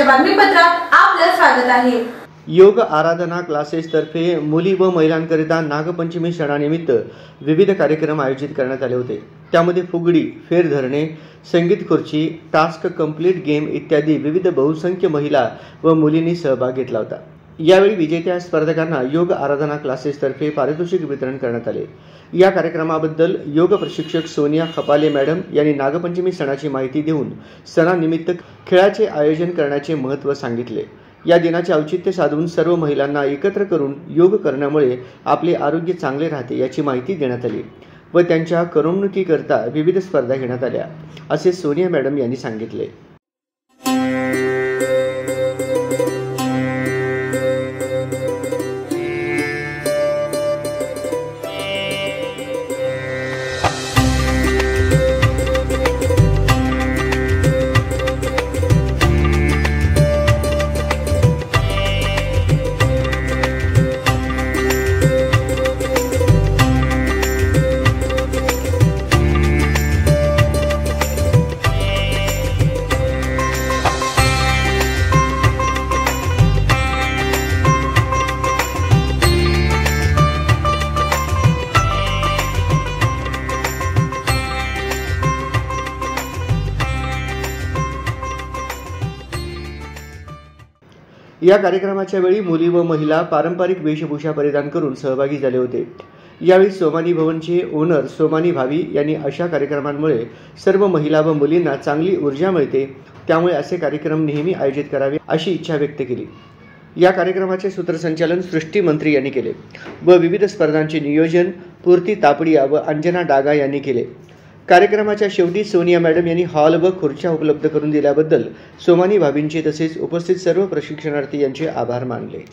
बातमीपत्रात आपलं स्वागत आहे। योग आराधना क्लासेस तर्फे मुली व महिलांकरिता नागपंचमी सणानिमित्त विविध कार्यक्रम आयोजित करण्यात आले होते। त्यामध्ये फुगडी, फेर धरणे, संगीत खुर्ची, टास्क कंप्लीट गेम इत्यादी विविध बहुसंख्य महिला व मुलींनी सहभाग घेतला होता। यावेळी विजेत्या स्पर्धकांना योग आराधना क्लासेस तर्फे पारितोषिक वितरण करण्यात आले। या कार्यक्रमाबद्दल योग प्रशिक्षक सोनिया खपाले मॅडम यांनी नागपंचमी सणाची माहिती देऊन सणानिमित्त खेळाचे आयोजन करण्याचे महत्त्व सांगितले। या दिनाचे औचित्य साधून सर्व महिलांना एकत्र करून योग करण्यामुळे आपले आरोग्य चांगले राहते याची माहिती देण्यात आली व त्यांच्या करमणुकीकरता विविध स्पर्धा घेण्यात आल्या असे सोनिया मॅडम यांनी सांगितले। या कार्यक्रमाच्या वेळी मुली व महिला पारंपरिक वेशभूषा परिधान करून सहभागी झाले होते। यावेळी सोमानी भवनचे ओनर सोमानी भावी यांनी अशा कार्यक्रमांमुळे सर्व महिला व मुलींना चांगली ऊर्जा मिळते, त्यामुळे असे कार्यक्रम नेहमी आयोजित करावे अशी इच्छा व्यक्त केली। या कार्यक्रमाचे सूत्रसंचालन सृष्टी मंत्री यांनी केले व विविध स्पर्धांचे नियोजन पूर्ती तापडिया व अंजना डागा यांनी केले। कार्यक्रमाच्या शेवटी सोनिया मॅडम यांनी हॉल व खुर्च्या उपलब्ध करून दिल्याबद्दल सोमानी भाभींचे तसेच उपस्थित सर्व प्रशिक्षणार्थी यांचे आभार मानले।